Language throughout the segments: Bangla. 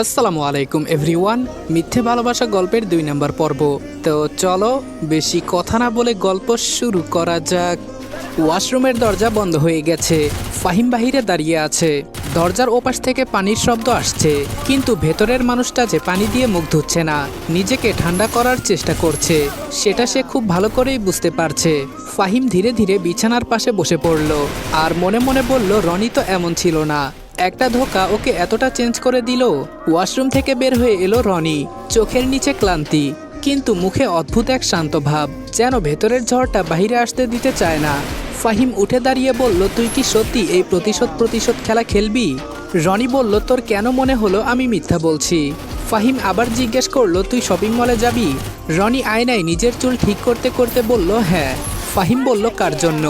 আসসালামু আলাইকুম এভরিওয়ান। মিথ্যে ভালোবাসা গল্পের ২ নম্বর পর্ব। তো চলো বেশি কথা না বলে গল্প শুরু করা যাক। ওয়াশরুমের দরজা বন্ধ হয়ে গেছে। ফাহিম বাহিরে দাঁড়িয়ে আছে। দরজার ওপাশ থেকে পানির শব্দ আসছে, কিন্তু ভেতরের মানুষটা যে পানি দিয়ে মুখ ধুচ্ছে না, নিজেকে ঠান্ডা করার চেষ্টা করছে, সেটা সে খুব ভালো করেই বুঝতে পারছে। ফাহিম ধীরে ধীরে বিছানার পাশে বসে পড়ল আর মনে মনে বলল, রনি তো এমন ছিল না, একটা ধোঁকা ওকে এতটা চেঞ্জ করে দিল। ওয়াশরুম থেকে বের হয়ে এলো রনি, চোখের নিচে ক্লান্তি, কিন্তু মুখে অদ্ভুত এক শান্ত ভাব, যেন ভেতরের ঝড়টা বাহিরে আসতে দিতে চায় না। ফাহিম উঠে দাঁড়িয়ে বলল, তুই কি সত্যি এই প্রতিশোধ খেলা খেলবি? রনি বলল, তোর কেন মনে হলো আমি মিথ্যা বলছি? ফাহিম আবার জিজ্ঞেস করলো, তুই শপিং মলে যাবি? রনি আয়নায় নিজের চুল ঠিক করতে করতে বলল, হ্যাঁ। ফাহিম বলল, কার জন্য?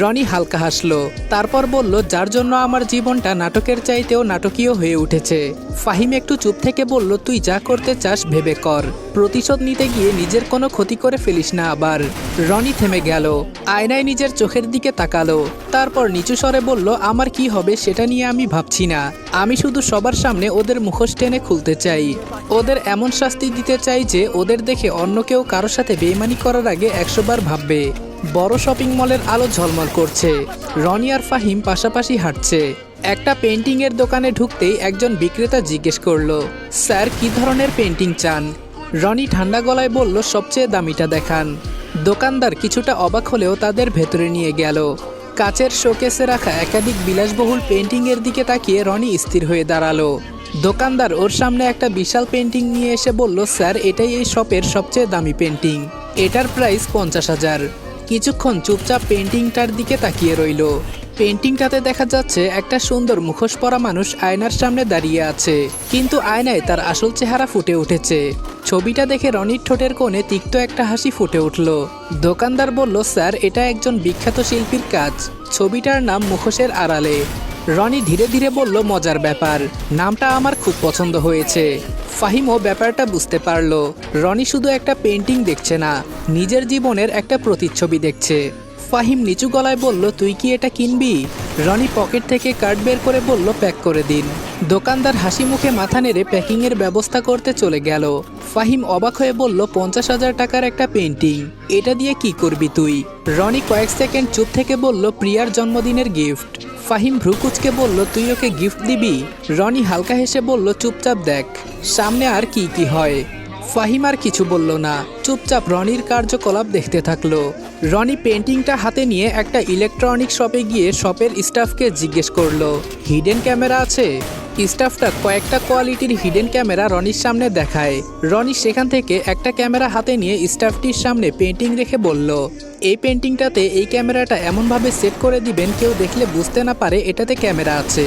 রনি হালকা হাসলো, তারপর বলল, যার জন্য আমার জীবনটা নাটকের চাইতেও নাটকীয় হয়ে উঠেছে। ফাহিম একটু চুপ থেকে বলল, তুই যা করতে চাস ভেবে কর, প্রতিশোধ নিতে গিয়ে নিজের কোনো ক্ষতি করে ফেলিস না আবার। রনি থেমে গেল, আয়নায় নিজের চোখের দিকে তাকালো, তারপর নিচু স্বরে বলল, আমার কি হবে সেটা নিয়ে আমি ভাবছি না, আমি শুধু সবার সামনে ওদের মুখোশ টেনে খুলতে চাই, ওদের এমন শাস্তি দিতে চাই যে ওদের দেখে অন্য কেউ কারোর সাথে বেইমানি করার আগে ১০০ বার ভাববে। বড় শপিং মলের আলো ঝলমল করছে। রনি আর ফাহিম পাশাপাশি হাঁটছে। একটা পেন্টিংয়ের দোকানে ঢুকতেই একজন বিক্রেতা জিজ্ঞেস করলো, স্যার কি ধরনের পেন্টিং চান? রনি ঠান্ডা গলায় বলল, সবচেয়ে দামিটা দেখান। দোকানদার কিছুটা অবাক হলেও তাদের ভেতরে নিয়ে গেল। কাচের শোকেসে রাখা একাধিক বিলাসবহুল পেন্টিংয়ের দিকে তাকিয়ে রনি স্থির হয়ে দাঁড়ালো। দোকানদার ওর সামনে একটা বিশাল পেন্টিং নিয়ে এসে বলল, স্যার এটাই এই শপের সবচেয়ে দামি পেন্টিং, এটার প্রাইস ৫০,০০০। কিছুক্ষণ চুপচাপ পেন্টিংটার দিকে তাকিয়ে রইল। পেন্টিংটাতে দেখা যাচ্ছে একটা সুন্দর মুখোশ পরা মানুষ আয়নার সামনে দাঁড়িয়ে আছে, কিন্তু আয়নায় তার আসল চেহারা ফুটে উঠেছে। ছবিটা দেখে রনির ঠোঁটের কোণে তিক্ত একটা হাসি ফুটে উঠল। দোকানদার বলল, স্যার এটা একজন বিখ্যাত শিল্পীর কাজ, ছবিটার নাম মুখোশের আড়ালে। রনি ধীরে ধীরে বলল, মজার ব্যাপার, নামটা আমার খুব পছন্দ হয়েছে। ফাহিমও ব্যাপারটা বুঝতে পারল, রনি শুধু একটা পেন্টিং দেখছে না, নিজের জীবনের একটা প্রতিচ্ছবি দেখছে। ফাহিম নিচু গলায় বলল, তুই কি এটা কিনবি? রনি পকেট থেকে কার্ড বের করে বলল, প্যাক করে দিন। দোকানদার হাসি মুখে মাথা নেড়ে প্যাকিংয়ের ব্যবস্থা করতে চলে গেল। ফাহিম অবাক হয়ে বলল, ৫০,০০০ টাকার একটা পেন্টিং, এটা দিয়ে কি করবি তুই? রনি কয়েক সেকেন্ড চুপ থেকে বলল, প্রিয়ার জন্মদিনের গিফট। ফাহিম ভ্রুকুচকে বলল, তুই ওকে গিফট দিবি? রনি হালকা হেসে বলল, চুপচাপ দেখ সামনে আর কি কি হয়। ফাহিম আর কিছু বলল না, চুপচাপ রনির কার্যকলাপ দেখতে থাকলো। রনি পেন্টিংটা হাতে নিয়ে একটা ইলেকট্রনিক শপে গিয়ে শপের স্টাফকে জিজ্ঞেস করলো, হিডেন ক্যামেরা আছে? স্টাফটা কয়েকটা কোয়ালিটির হিডেন ক্যামেরা রনির সামনে দেখায়। রনি সেখান থেকে একটা ক্যামেরা হাতে নিয়ে স্টাফটির সামনে পেন্টিং রেখে বলল, এই পেন্টিংটাতে এই ক্যামেরাটা এমনভাবে সেট করে দিবেন কেউ দেখলে বুঝতে না পারে এটাতে ক্যামেরা আছে।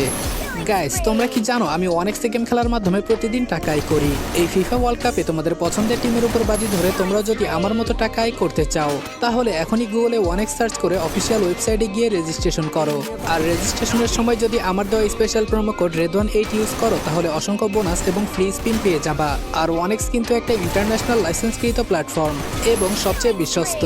গাইস, তোমরা কি জানো আমি অনেক্স গেম খেলার মাধ্যমে প্রতিদিন টাকা আয় করি। এই ফিফা ওয়ার্ল্ড কাপে তোমাদের পছন্দের টিমের উপর বাজি ধরে তোমরা যদি আমার মতো টাকা আয় করতে চাও, তাহলে এখনই গুগলে অনেক্স সার্চ করে অফিসিয়াল ওয়েবসাইটে গিয়ে রেজিস্ট্রেশন করো। আর রেজিস্ট্রেশনের সময় যদি আমার দেওয়া special promo code REDON8 use করো, তাহলে অসংখ্য বোনাস এবং ফ্রি স্পিন পেয়ে যাবা। আর অনেক্স কিন্তু একটা ইন্টারন্যাশনাল লাইসেন্সকৃত প্ল্যাটফর্ম এবং সবচেয়ে বিশ্বস্ত।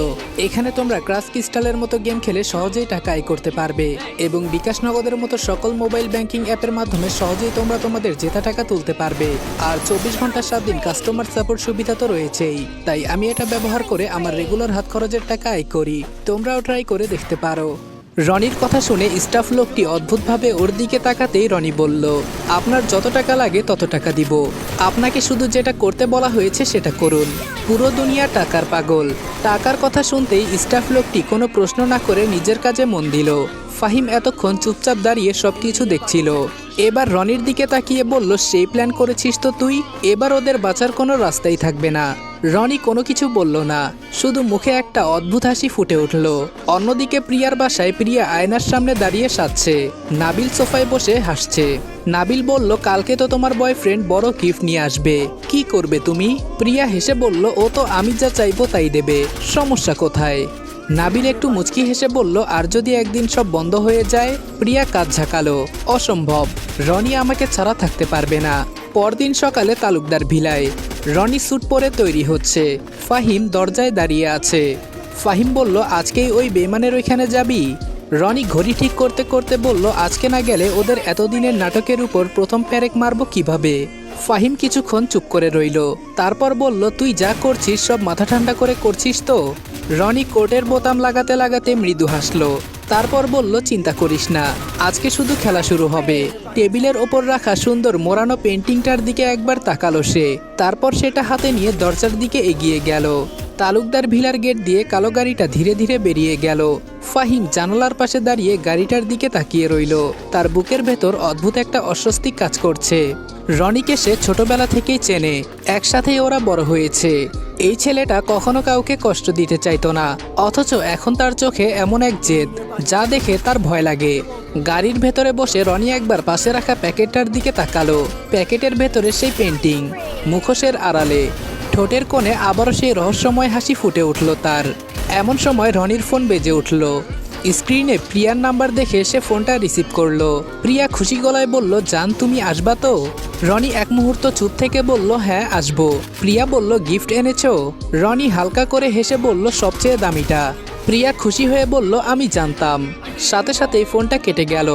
এখানে তোমরা ক্রাশ ক্রিস্টালের মতো গেম খেলে সহজেই টাকা আয় করতে পারবে এবং বিকাশ নগদের মতো সকল মোবাইল ব্যাংকিং অ্যাপের মাধ্যমে সহজেই তোমরা তোমাদের জেতা টাকা তুলতে পারবে। আর ২৪ ঘন্টা ৭ দিন কাস্টমার সাপোর্ট সুবিধা তো রয়েছেই। তাই আমি এটা ব্যবহার করে আমার রেগুলার হাত খরচের টাকা আয় করি, তোমরাও ট্রাই করে দেখতে পারো। রনির কথা শুনে স্টাফ লোকটি অদ্ভুতভাবে ওর দিকে তাকাতেই রনি বলল, আপনার যত টাকা লাগে তত টাকা দিব, আপনাকে শুধু যেটা করতে বলা হয়েছে সেটা করুন। পুরো দুনিয়া টাকার পাগল। টাকার কথা শুনতেই স্টাফ লোকটি কোনো প্রশ্ন না করে নিজের কাজে মন দিল। ফাহিম এতক্ষণ চুপচাপ দাঁড়িয়ে সবকিছু দেখছিল। এবার রনির দিকে তাকিয়ে বলল, সেই প্ল্যান করেছিস তো তুই, এবার ওদের বাঁচার কোনো রাস্তাই থাকবে না। রনি কোনো কিছু বলল না, শুধু মুখে একটা অদ্ভুত হাসি ফুটে উঠল। অন্যদিকে প্রিয়ার বাসায় প্রিয়া আয়নার সামনে দাঁড়িয়ে সাজছে। নাবিল সোফায় বসে হাসছে। নাবিল বলল, কালকে তো তোমার বয়ফ্রেন্ড বড় গিফট নিয়ে আসবে, কি করবে তুমি? প্রিয়া হেসে বলল, ও তো আমি যা চাইবো তাই দেবে, সমস্যা কোথায়? নাবিল একটু মুচকি হেসে বলল, আর যদি একদিন সব বন্ধ হয়ে যায়? প্রিয়া কাজ ঝাঁকালো, অসম্ভব, রনি আমাকে ছাড়া থাকতে পারবে না। পরদিন সকালে তালুকদার ভিলায় রনি স্যুট পরে তৈরি হচ্ছে। ফাহিম দরজায় দাঁড়িয়ে আছে। ফাহিম বলল, আজকেই ওই বেইমানের ওইখানে যাবি? রনি ঘড়ি ঠিক করতে করতে বলল, আজকে না গেলে ওদের এতদিনের নাটকের উপর প্রথম প্যারেক মারব কিভাবে? ফাহিম কিছুক্ষণ চুপ করে রইল, তারপর বলল, তুই যা করছিস সব মাথা ঠান্ডা করে করছিস তো? রনি কোটের বোতাম লাগাতে লাগাতে মৃদু হাসলো, তারপর বলল, চিন্তা করিস না, আজকে শুধু খেলা শুরু হবে। টেবিলের ওপর রাখা সুন্দর মোড়ানো পেন্টিংটার দিকে একবার তাকালো সে, তারপর সেটা হাতে নিয়ে দরজার দিকে এগিয়ে গেল। তালুকদার ভিলার গেট দিয়ে কালো গাড়িটা ধীরে ধীরে বেরিয়ে গেল। ফাহিম জানালার পাশে দাঁড়িয়ে গাড়িটার দিকে তাকিয়ে রইল, তার বুকের ভেতর অদ্ভুত একটা অস্বস্তি কাজ করছে। রনিকে সে ছোটবেলা থেকেই চেনে, একসাথেই ওরা বড় হয়েছে। এই ছেলেটা কখনো কাউকে কষ্ট দিতে চাইতো না, অথচ এখন তার চোখে এমন এক জেদ যা দেখে তার ভয় লাগে। গাড়ির ভেতরে বসে রনি একবার পাশে রাখা প্যাকেটটার দিকে তাকালো। প্যাকেটের ভেতরে সেই পেন্টিং, মুখোশের আড়ালে ঠোঁটের কোণে আবারও সেই রহস্যময় হাসি ফুটে উঠল তার। এমন সময় রনির ফোন বেজে উঠল। স্ক্রিনে প্রিয়ার নাম্বার দেখে সে ফোনটা রিসিভ করলো। প্রিয়া খুশি গলায় বলল, জান তুমি আসবা তো? রনি এক মুহূর্ত চুপ থেকে বলল, হ্যাঁ আসবো। প্রিয়া বলল, গিফট এনেছো? রনি হালকা করে হেসে বলল, সবচেয়ে দামিটা। প্রিয়া খুশি হয়ে বলল, আমি জানতাম। সাথে সাথেই ফোনটা কেটে গেল।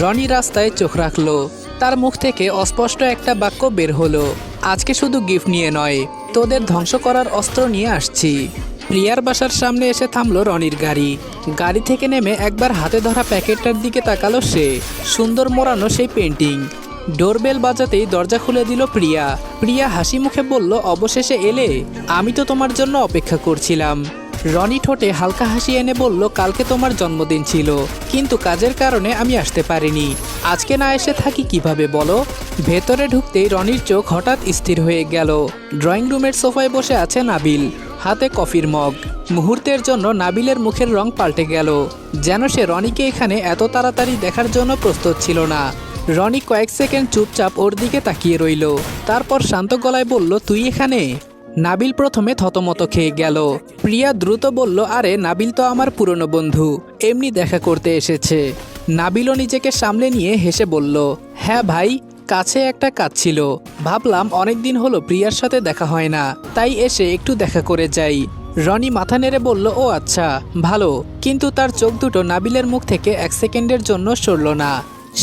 রনি রাস্তায় চোখ রাখলো, তার মুখ থেকে অস্পষ্ট একটা বাক্য বের হলো, আজকে শুধু গিফট নিয়ে নয়, তোদের ধ্বংস করার অস্ত্র নিয়ে আসছি। প্রিয়ার বাসার সামনে এসে থামলো রনির গাড়ি। গাড়ি থেকে নেমে একবার হাতে ধরা প্যাকেটটার দিকে তাকালো সে। সুন্দর মোড়ানো সেই পেন্টিং। ডোরবেল বাজাতেই দরজা খুলে দিল প্রিয়া। প্রিয়া হাসি মুখে বলল, অবশেষে এলে, আমি তো তোমার জন্য অপেক্ষা করছিলাম। রনি ঠোঁটে হালকা হাসি এনে বলল, কালকে তোমার জন্মদিন ছিল, কিন্তু কাজের কারণে আমি আসতে পারিনি। আজকে না এসে থাকি কিভাবে বলো? ভেতরে ঢুকতেই রনির চোখ হঠাৎ স্থির হয়ে গেল। ড্রয়িং রুমের সোফায় বসে আছে নাবিল, হাতে কফির মগ। মুহূর্তের জন্য নাবিলের মুখের রং পাল্টে গেল, যেন সে রনিকে এখানে এত তাড়াতাড়ি দেখার জন্য প্রস্তুত ছিল না। রনি কয়েক সেকেন্ড চুপচাপ ওর দিকে তাকিয়ে রইল, তারপর শান্ত গলায় বলল, তুই এখানে? নাবিল প্রথমে থতমত খেয়ে গেল। প্রিয়া দ্রুত বলল, আরে নাবিল তো আমার পুরনো বন্ধু, এমনি দেখা করতে এসেছে। নাবিলও নিজেকে সামলে নিয়ে হেসে বলল, হ্যাঁ ভাই, কাছে একটা কাজ ছিল, ভাবলাম অনেকদিন হলো প্রিয়ার সাথে দেখা হয় না, তাই এসে একটু দেখা করে যাই। রনি মাথা নেড়ে বলল, ও আচ্ছা, ভালো। কিন্তু তার চোখ দুটো নাবিলের মুখ থেকে এক সেকেন্ডের জন্য সরল না।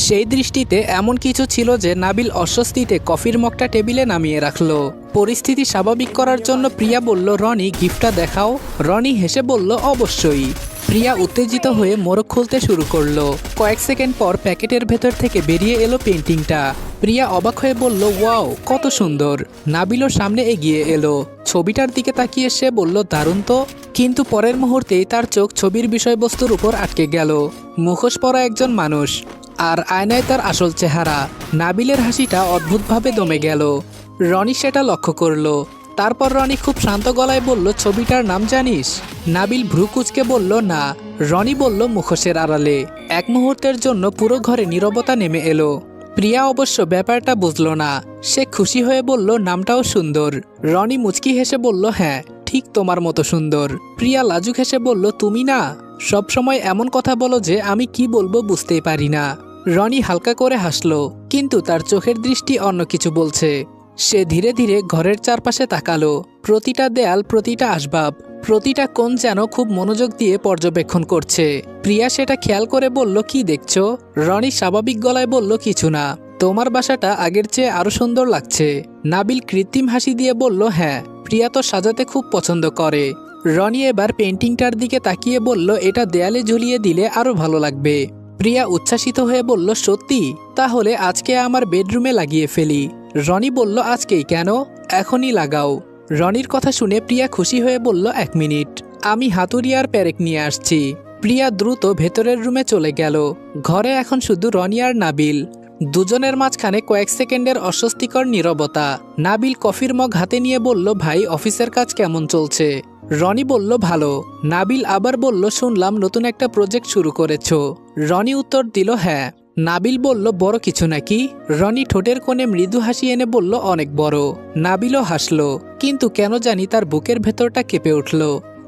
সেই দৃষ্টিতে এমন কিছু ছিল যে নাবিল অস্বস্তিতে কফির মগটা টেবিলে নামিয়ে রাখলো। পরিস্থিতি স্বাভাবিক করার জন্য প্রিয়া বলল, রনি গিফটটা দেখাও। রনি হেসে বলল, অবশ্যই। প্রিয়া উত্তেজিত হয়ে মোড়ক খুলতে শুরু করলো। কয়েক সেকেন্ড পর প্যাকেটের ভেতর থেকে বেরিয়ে এলো পেন্টিংটা। প্রিয়া অবাক হয়ে বলল, ওয়াও, কত সুন্দর। নাবিলও সামনে এগিয়ে এলো। ছবিটার দিকে তাকিয়ে সে বলল, দারুণ তো। কিন্তু পরের মুহূর্তেই তার চোখ ছবির বিষয়বস্তুর উপর আটকে গেল। মুখোশ পরা একজন মানুষ, আর আয়নায় তার আসল চেহারা। নাবিলের হাসিটা অদ্ভুতভাবে দমে গেল। রনি সেটা লক্ষ্য করলো। তারপর রনি খুব শান্ত গলায় বলল, ছবিটার নাম জানিস? নাবিল ভ্রু কুঁচকে বলল, না। রনি বলল, মুখোশের আড়ালে। এক মুহূর্তের জন্য পুরো ঘরে নীরবতা নেমে এলো। প্রিয়া অবশ্য ব্যাপারটা বুঝল না। সে খুশি হয়ে বলল, নামটাও সুন্দর। রনি মুচকি হেসে বলল, হ্যাঁ, ঠিক তোমার মতো সুন্দর। প্রিয়া লাজুক হেসে বলল, তুমি না সবসময় এমন কথা বলো যে আমি কি বলবো বুঝতেই পারি না। রনি হালকা করে হাসলো, কিন্তু তার চোখের দৃষ্টি অন্য কিছু বলছে। সে ধীরে ধীরে ঘরের চারপাশে তাকালো। প্রতিটা দেয়াল, প্রতিটা আসবাব, প্রতিটা কোণ যেন খুব মনোযোগ দিয়ে পর্যবেক্ষণ করছে। প্রিয়া সেটা খেয়াল করে বলল, কি দেখছো? রনি স্বাভাবিক গলায় বলল, কিছু না। তোমার বাসাটা আগের চেয়ে আরো সুন্দর লাগছে। নাবিল কৃত্রিম হাসি দিয়ে বলল, হ্যাঁ, প্রিয়া তো সাজাতে খুব পছন্দ করে। রনি এবার পেন্টিংটার দিকে তাকিয়ে বলল, এটা দেয়ালে ঝুলিয়ে দিলে আরো ভালো লাগবে। প্রিয়া উচ্ছ্বাসিত হয়ে বলল, সত্যি? তাহলে আজকে আমার বেডরুমে লাগিয়ে ফেলি। রনি বলল, আজকেই কেন? এখনই লাগাও। রনির কথা শুনে প্রিয়া খুশি হয়ে বলল, এক মিনিট, আমি হাতুড়ি আর পেরেক নিয়ে আসছি। প্রিয়া দ্রুত ভেতরের রুমে চলে গেল। ঘরে এখন শুধু রনি আর নাবিল। দুজনের মাঝখানে কয়েক সেকেন্ডের অস্বস্তিকর নীরবতা। নাবিল কফির মগ হাতে নিয়ে বলল, ভাই, অফিসের কাজ কেমন চলছে? রনি বলল, ভালো। নাবিল আবার বলল, শুনলাম নতুন একটা প্রজেক্ট শুরু করেছো। রনি উত্তর দিল, হ্যাঁ। নাবিল বলল, বড় কিছু নাকি? রনি ঠোঁটের কোণে মৃদু হাসি এনে বলল, অনেক বড়। নাবিলও হাসলো, কিন্তু কেন জানি তার বুকের ভেতরটা কেঁপে উঠল।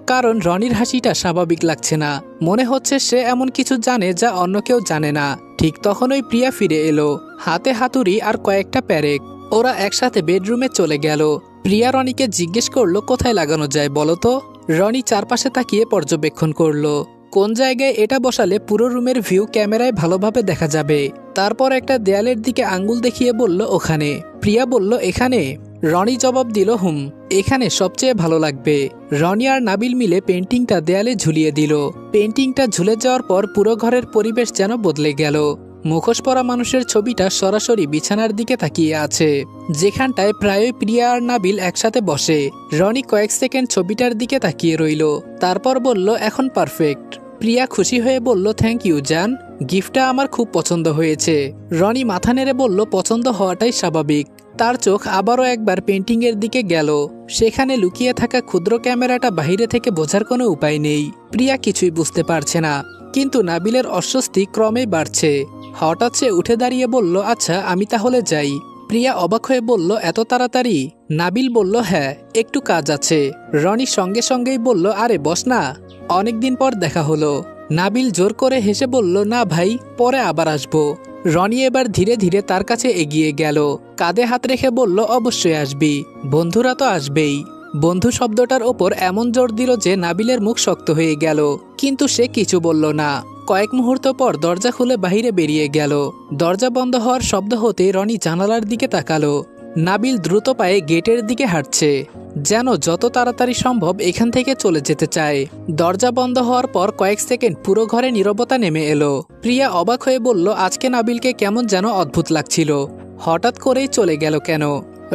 কারণ রনির হাসিটা স্বাভাবিক লাগছে না। মনে হচ্ছে সে এমন কিছু জানে যা অন্য কেউ জানে না। ঠিক তখনই প্রিয়া ফিরে এলো, হাতে হাতুড়ি আর কয়েকটা প্যারেক। ওরা একসাথে বেডরুমে চলে গেল। প্রিয়া রনিকে জিজ্ঞেস করলো, কোথায় লাগানো যায় বলো তো? রনি চারপাশে তাকিয়ে পর্যবেক্ষণ করলো। কোন জায়গায় এটা বসালে পুরো রুমের ভিউ ক্যামেরায় ভালোভাবে দেখা যাবে। তারপর একটা দেয়ালের দিকে আঙ্গুল দেখিয়ে বলল ওখানে। প্রিয়া বলল এখানে। রনি জবাব দিল হুম, এখানে সবচেয়ে ভালো লাগবে। রনি আর নাবিল মিলে পেন্টিংটা দেয়ালে ঝুলিয়ে দিল। পেন্টিংটা ঝুলে যাওয়ার পর পুরো ঘরের পরিবেশ যেন বদলে গেল। মুখোশ পরা মানুষের ছবিটা সরাসরি বিছানার দিকে তাকিয়ে আছে, যেখানটায় প্রায়ই প্রিয়া আর নাবিল একসাথে বসে। রনি কয়েক সেকেন্ড ছবিটার দিকে তাকিয়ে রইল, তারপর বলল এখন পারফেক্ট। প্রিয়া খুশি হয়ে বলল থ্যাংক ইউ জান, গিফটটা আমার খুব পছন্দ হয়েছে। রনি মাথা নেড়ে বলল পছন্দ হওয়াটাই স্বাভাবিক। তার চোখ আবারও একবার পেন্টিংয়ের দিকে গেল। সেখানে লুকিয়ে থাকা ক্ষুদ্র ক্যামেরাটা বাইরে থেকে বোঝার কোনো উপায় নেই। প্রিয়া কিছুই বুঝতে পারছে না, কিন্তু নাবিলের অস্বস্তি ক্রমেই বাড়ছে। হঠাৎ সে উঠে দাঁড়িয়ে বলল আচ্ছা আমি তাহলে যাই। প্রিয়া অবাক হয়ে বলল এত তাড়াতাড়ি? নাবিল বলল হ্যাঁ, একটু কাজ আছে। রনি সঙ্গে সঙ্গেই বলল আরে বস না, অনেকদিন পর দেখা হলো। নাবিল জোর করে হেসে বলল না ভাই, পরে আবার আসবো। রনি এবার ধীরে ধীরে তার কাছে এগিয়ে গেল, কাঁধে হাত রেখে বলল অবশ্যই আসবি, বন্ধুরা তো আসবেই। বন্ধু শব্দটার ওপর এমন জোর দিল যে নাবিলের মুখ শক্ত হয়ে গেল, কিন্তু সে কিছু বলল না। কয়েক মুহূর্ত পর দরজা খুলে বাইরে বেরিয়ে গেল। দরজা বন্ধ হওয়ার শব্দ হতে রনি জানালার দিকে তাকালো। নাবিল দ্রুত পায়ে গেটের দিকে হাঁটছে, যেন যত তাড়াতাড়ি সম্ভব এখান থেকে চলে যেতে চায়। দরজা বন্ধ হওয়ার পর কয়েক সেকেন্ড পুরো ঘরে নীরবতা নেমে এলো। প্রিয়া অবাক হয়ে বলল আজকে নাবিলকে কেমন যেন অদ্ভুত লাগছিল, হঠাৎ করেই চলে গেল কেন?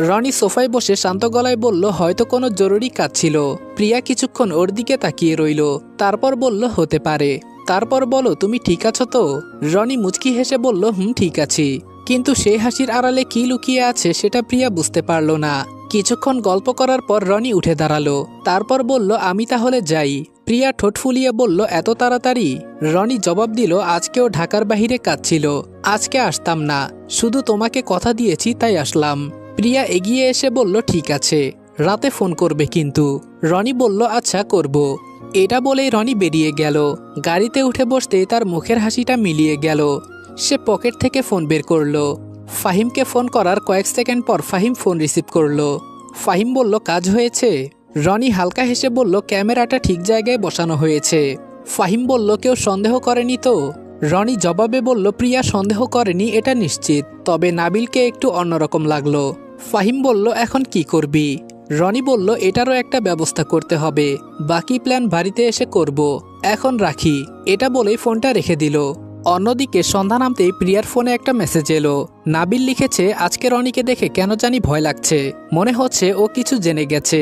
রনি সোফায় বসে শান্ত গলায় বলল হয়তো কোনো জরুরি কাজ ছিল। প্রিয়া কিছুক্ষণ ওর দিকে তাকিয়ে রইল, তারপর বলল হতে পারে। তারপর বলো তুমি ঠিক আছো তো? রনি মুচকি হেসে বলল হুম ঠিক আছি, কিন্তু সেই হাসির আড়ালে কি লুকিয়ে আছে সেটা প্রিয়া বুঝতে পারল না। কিছুক্ষণ গল্প করার পর রনি উঠে দাঁড়ালো, তারপর বলল আমি তাহলে যাই। প্রিয়া ঠোঁট ফুলিয়ে বলল এত তাড়াতাড়ি? রনি জবাব দিল আজকেও ঢাকার বাহিরে কাজ ছিল, আজকে আসতাম না, শুধু তোমাকে কথা দিয়েছি তাই আসলাম। প্রিয়া এগিয়ে এসে বলল ঠিক আছে, রাতে ফোন করবে কিন্তু। রনি বলল আচ্ছা করব। এটা বলেই রনি বেরিয়ে গেল। গাড়িতে উঠে বসতেই তার মুখের হাসিটা মিলিয়ে গেল। সে পকেট থেকে ফোন বের করলো। ফাহিমকে ফোন করার কয়েক সেকেন্ড পর ফাহিম ফোন রিসিভ করলো। ফাহিম বলল কাজ হয়েছে? রনি হালকা হেসে বলল ক্যামেরাটা ঠিক জায়গায় বসানো হয়েছে। ফাহিম বলল কেউ সন্দেহ করেনি তো? রনি জবাবে বলল প্রিয়া সন্দেহ করেনি এটা নিশ্চিত, তবে নাবিলকে একটু অন্যরকম লাগলো। ফাহিম বলল এখন কি করবি? রনি বলল এটারও একটা ব্যবস্থা করতে হবে, বাকি প্ল্যান বাড়িতে এসে করব, এখন রাখি। এটা বলেই ফোনটা রেখে দিল। অন্যদিকে সন্ধ্যা নামতেই প্রিয়ার ফোনে একটা মেসেজ এলো। নাবিল লিখেছে আজকে রনিকে দেখে কেন জানি ভয় লাগছে, মনে হচ্ছে ও কিছু জেনে গেছে।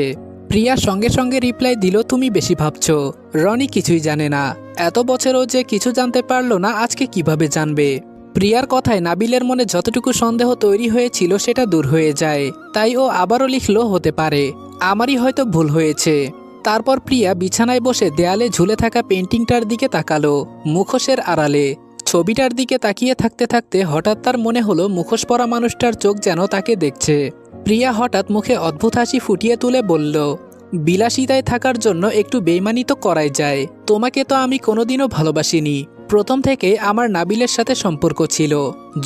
প্রিয়া সঙ্গে সঙ্গে রিপ্লাই দিল তুমি বেশি ভাবছো, রনি কিছুই জানে না। এত বছরও যে কিছু জানতে পারলো না, আজকে কিভাবে জানবে? প্রিয়ার কথায় নাবিলের মনে যতটুকু সন্দেহ তৈরি হয়েছিল সেটা দূর হয়ে যায়। তাই ও আবারও লিখলো হতে পারে, আমারই হয়তো ভুল হয়েছে। তারপর প্রিয়া বিছানায় বসে দেয়ালে ঝুলে থাকা পেন্টিংটার দিকে তাকালো, মুখোশের আড়ালে। ছবিটার দিকে তাকিয়ে থাকতে থাকতে হঠাৎ তার মনে হলো মুখোশ পরা মানুষটার চোখ যেন তাকে দেখছে। প্রিয়া হঠাৎ মুখে অদ্ভুত হাসি ফুটিয়ে তুলে বলল বিলাসিতায় থাকার জন্য একটু বেইমানি তো করাই যায়। তোমাকে তো আমি কোনোদিনও ভালোবাসিনি, প্রথম থেকে আমার নাবিলের সাথে সম্পর্ক ছিল।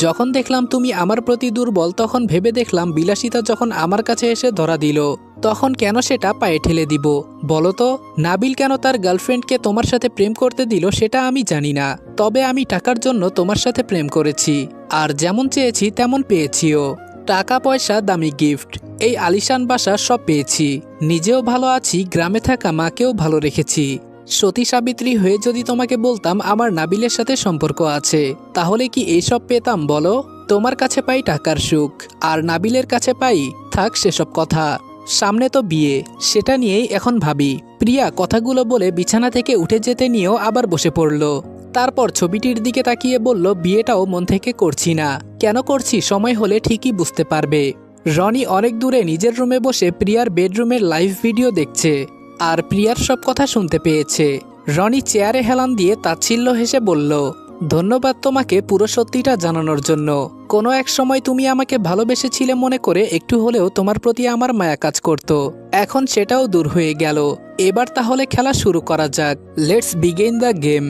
যখন দেখলাম তুমি আমার প্রতি দুর্বল, তখন ভেবে দেখলাম বিলাসিতা যখন আমার কাছে এসে ধরা দিল, তখন কেন সেটা পায়ে ঠেলে দিব বলো তো? নাবিল কেন তার গার্লফ্রেন্ডকে তোমার সাথে প্রেম করতে দিল সেটা আমি জানি না, তবে আমি টাকার জন্য তোমার সাথে প্রেম করেছি, আর যেমন চেয়েছি তেমন পেয়েছিও। টাকা পয়সা, দামি গিফট, এই আলিশান বাসা সব পেয়েছি। নিজেও ভালো আছি, গ্রামে থাকা মাকেও ভালো রেখেছি। সতী সাবিত্রী হয়ে যদি তোমাকে বলতাম আমার নাবিলের সাথে সম্পর্ক আছে, তাহলে কি এইসব পেতাম বলো? তোমার কাছে পাই টাকার সুখ, আর নাবিলের কাছে পাই থাক সেসব কথা। সামনে তো বিয়ে, সেটা নিয়েই এখন ভাবি। প্রিয়া কথাগুলো বলে বিছানা থেকে উঠে যেতে নিয়েও আবার বসে পড়ল। তারপর ছবিটির দিকে তাকিয়ে বলল বিয়েটাও মন থেকে করছি না, কেন করছি সময় হলে ঠিকই বুঝতে পারবে। রনি অনেক দূরে নিজের রুমে বসে প্রিয়ার বেডরুমের লাইভ ভিডিও দেখছে, আর প্রিয়ার সব কথা শুনতে পেয়েছে। রনি চেয়ারে হেলান দিয়ে তাচ্ছিল্য হেসে বলল ধন্যবাদ তোমাকে পুরো সত্যিটা জানানোর জন্য। কোনো এক সময় তুমি আমাকে ভালোবেসেছিলে মনে করে একটু হলেও তোমার প্রতি আমার মায়া কাজ করত, এখন সেটাও দূর হয়ে গেল। এবার তাহলে খেলা শুরু করা যাক, লেটস বিগিন দ্য গেম।